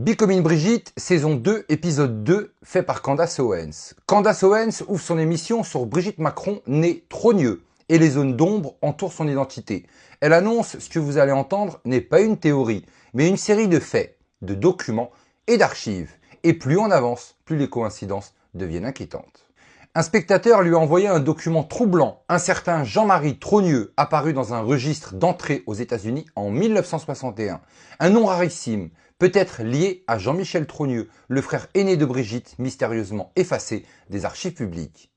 Becoming Brigitte, saison 2, épisode 2, fait par Candace Owens. Candace Owens ouvre son émission sur Brigitte Macron, née trogneux, et les zones d'ombre entourent son identité. Elle annonce ce que vous allez entendre n'est pas une théorie, mais une série de faits, de documents et d'archives. Et plus on avance, plus les coïncidences deviennent inquiétantes. Un spectateur lui a envoyé un document troublant, un certain Jean-Marie Trogneux, apparu dans un registre d'entrée aux États-Unis en 1961. Un nom rarissime, peut-être lié à Jean-Michel Trogneux, le frère aîné de Brigitte, mystérieusement effacé des archives publiques.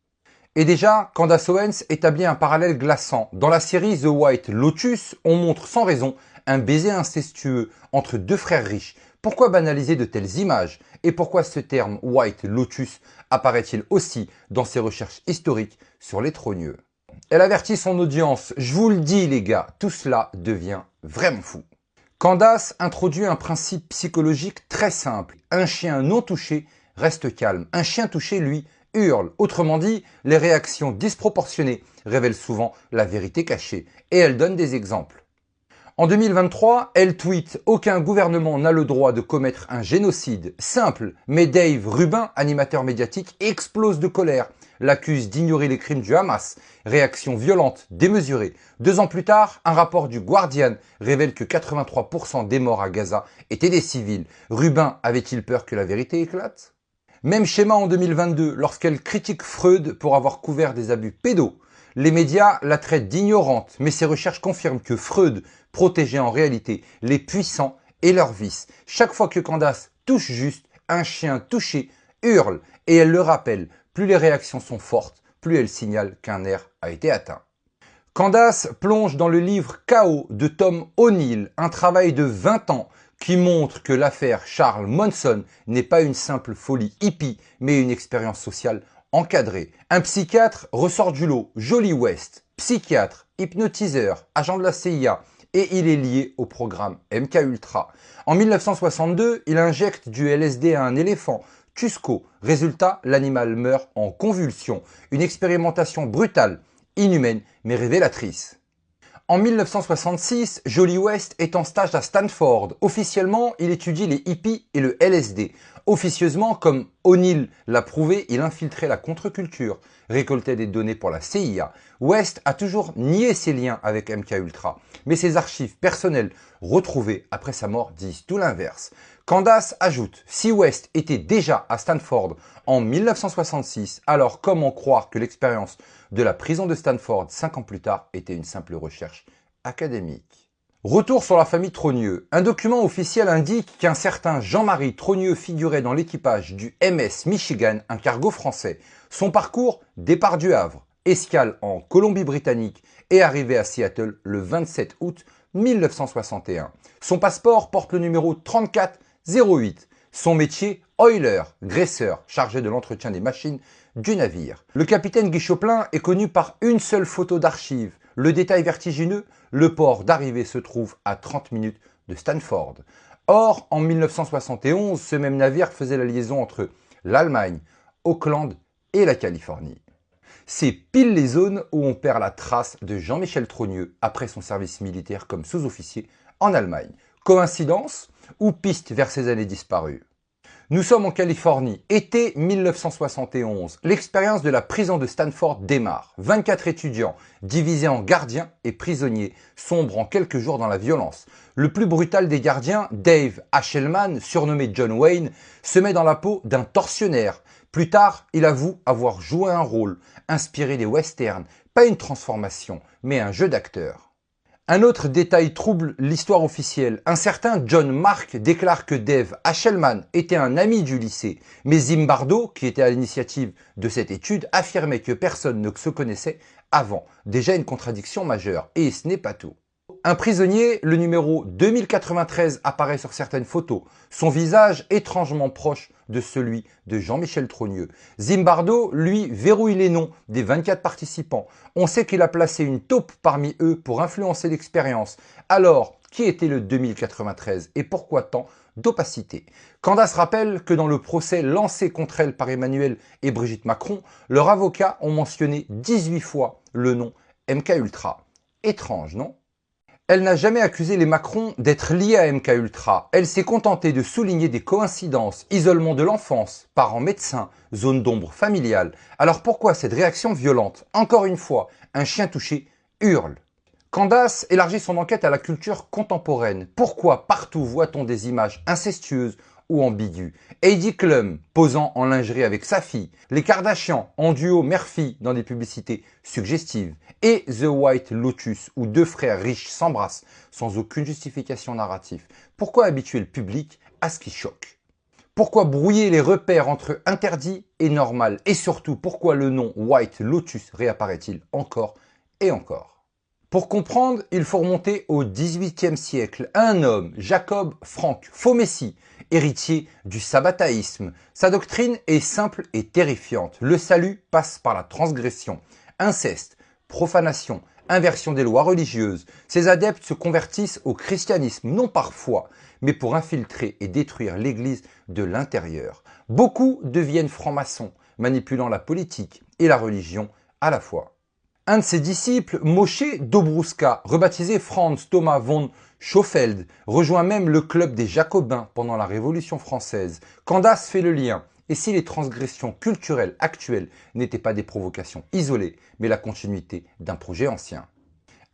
Et déjà, Candace Owens établit un parallèle glaçant. Dans la série The White Lotus, on montre sans raison un baiser incestueux entre deux frères riches. Pourquoi banaliser de telles images? Et pourquoi ce terme White Lotus apparaît-il aussi dans ses recherches historiques sur les trogneux? Elle avertit son audience, je vous le dis les gars, tout cela devient vraiment fou. Candace introduit un principe psychologique très simple. Un chien non touché reste calme. Un chien touché, lui, hurle. Autrement dit, les réactions disproportionnées révèlent souvent la vérité cachée. Et elle donne des exemples. En 2023, elle tweet « Aucun gouvernement n'a le droit de commettre un génocide. Simple, mais Dave Rubin, animateur médiatique, explose de colère. L'accuse d'ignorer les crimes du Hamas. Réaction violente, démesurée. 2 ans plus tard, un rapport du Guardian révèle que 83% des morts à Gaza étaient des civils. Rubin avait-il peur que la vérité éclate? Même schéma en 2022, lorsqu'elle critique Freud pour avoir couvert des abus pédos. Les médias la traitent d'ignorante, mais ses recherches confirment que Freud protégeait en réalité les puissants et leurs vices. Chaque fois que Candace touche juste, un chien touché hurle et elle le rappelle. Plus les réactions sont fortes, plus elle signale qu'un air a été atteint. Candace plonge dans le livre Chaos de Tom O'Neill, un travail de 20 ans qui montre que l'affaire Charles Manson n'est pas une simple folie hippie, mais une expérience sociale encadré. Un psychiatre ressort du lot, Jolie West, psychiatre, hypnotiseur, agent de la CIA, et il est lié au programme MKUltra. En 1962, il injecte du LSD à un éléphant, Cusco. Résultat, l'animal meurt en convulsion. Une expérimentation brutale, inhumaine, mais révélatrice. En 1966, Jolie West est en stage à Stanford. Officiellement, il étudie les hippies et le LSD. Officieusement, comme O'Neill l'a prouvé, il infiltrait la contre-culture, récoltait des données pour la CIA. West a toujours nié ses liens avec MKUltra, mais ses archives personnelles retrouvées après sa mort disent tout l'inverse. Candace ajoute, si West était déjà à Stanford en 1966, alors comment croire que l'expérience de la prison de Stanford 5 ans plus tard était une simple recherche académique? Retour sur la famille Trogneux. Un document officiel indique qu'un certain Jean-Marie Trogneux figurait dans l'équipage du MS Michigan, un cargo français. Son parcours, départ du Havre, escale en Colombie-Britannique et arrivée à Seattle le 27 août 1961. Son passeport porte le numéro 3408. Son métier, oiler, graisseur, chargé de l'entretien des machines du navire. Le capitaine Guy Chopin est connu par une seule photo d'archive. Le détail vertigineux, le port d'arrivée se trouve à 30 minutes de Stanford. Or, en 1971, ce même navire faisait la liaison entre l'Allemagne, Auckland et la Californie. C'est pile les zones où on perd la trace de Jean-Michel Trogneux après son service militaire comme sous-officier en Allemagne. Coïncidence ou piste vers ses années disparues? Nous sommes en Californie, été 1971. L'expérience de la prison de Stanford démarre. 24 étudiants, divisés en gardiens et prisonniers, sombrent en quelques jours dans la violence. Le plus brutal des gardiens, Dave Hachelman, surnommé John Wayne, se met dans la peau d'un tortionnaire. Plus tard, il avoue avoir joué un rôle, inspiré des westerns, pas une transformation, mais un jeu d'acteur. Un autre détail trouble l'histoire officielle. Un certain John Mark déclare que Dave Hachelman était un ami du lycée. Mais Zimbardo, qui était à l'initiative de cette étude, affirmait que personne ne se connaissait avant. Déjà une contradiction majeure. Et ce n'est pas tout. Un prisonnier, le numéro 2093, apparaît sur certaines photos. Son visage étrangement proche de celui de Jean-Michel Trogneux. Zimbardo, lui, verrouille les noms des 24 participants. On sait qu'il a placé une taupe parmi eux pour influencer l'expérience. Alors, qui était le 2093 et pourquoi tant d'opacité? Candace rappelle que dans le procès lancé contre elle par Emmanuel et Brigitte Macron, leurs avocats ont mentionné 18 fois le nom MKUltra. Étrange, non? Elle n'a jamais accusé les Macron d'être liés à MKUltra. Elle s'est contentée de souligner des coïncidences, isolement de l'enfance, parents médecins, zone d'ombre familiale. Alors pourquoi cette réaction violente? Encore une fois, un chien touché hurle. Candace élargit son enquête à la culture contemporaine. Pourquoi partout voit-on des images incestueuses ou ambiguës? Heidi Klum posant en lingerie avec sa fille, les Kardashians en duo mère-fille dans des publicités suggestives, et The White Lotus où deux frères riches s'embrassent sans aucune justification narrative. Pourquoi habituer le public à ce qui choque? Pourquoi brouiller les repères entre interdit et normal? Et surtout, pourquoi le nom White Lotus réapparaît-il encore et encore? Pour comprendre, il faut remonter au XVIIIe siècle. Un homme, Jacob Frank Fomessi, héritier du sabbataïsme. Sa doctrine est simple et terrifiante. Le salut passe par la transgression. Inceste, profanation, inversion des lois religieuses. Ses adeptes se convertissent au christianisme, non par foi, mais pour infiltrer et détruire l'Église de l'intérieur. Beaucoup deviennent francs-maçons, manipulant la politique et la religion à la fois. Un de ses disciples, Moshe Dobruska, rebaptisé Franz Thomas von Schoffeld, rejoint même le club des Jacobins pendant la Révolution française. Candace fait le lien. Et si les transgressions culturelles actuelles n'étaient pas des provocations isolées, mais la continuité d'un projet ancien?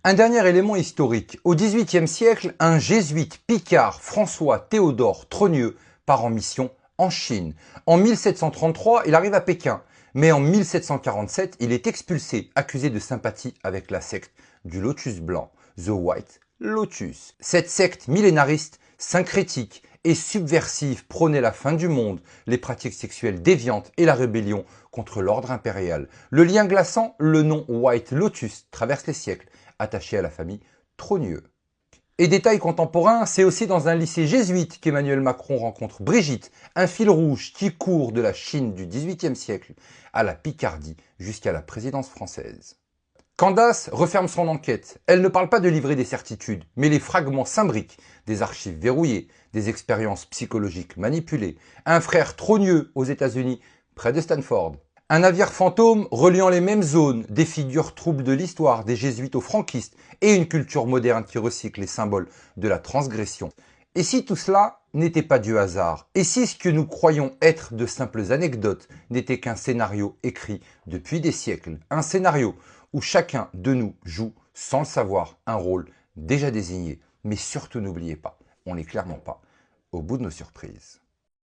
Un dernier élément historique. Au XVIIIe siècle, un jésuite picard, François Théodore Trogneux, part en mission en Chine. En 1733, il arrive à Pékin. Mais en 1747, il est expulsé, accusé de sympathie avec la secte du Lotus blanc, The White Lotus. Cette secte millénariste, syncrétique et subversive prônait la fin du monde, les pratiques sexuelles déviantes et la rébellion contre l'ordre impérial. Le lien glaçant, le nom White Lotus traverse les siècles, attaché à la famille Trogneux. Et détail contemporain, c'est aussi dans un lycée jésuite qu'Emmanuel Macron rencontre Brigitte, un fil rouge qui court de la Chine du XVIIIe siècle à la Picardie jusqu'à la présidence française. Candace referme son enquête. Elle ne parle pas de livrer des certitudes, mais les fragments s'imbriquent, des archives verrouillées, des expériences psychologiques manipulées, un frère Trogneux aux États-Unis, près de Stanford. Un navire fantôme reliant les mêmes zones, des figures troubles de l'histoire, des jésuites aux franquistes et une culture moderne qui recycle les symboles de la transgression. Et si tout cela n'était pas du hasard? Et si ce que nous croyons être de simples anecdotes n'était qu'un scénario écrit depuis des siècles? Un scénario où chacun de nous joue, sans le savoir, un rôle déjà désigné. Mais surtout n'oubliez pas, on n'est clairement pas au bout de nos surprises.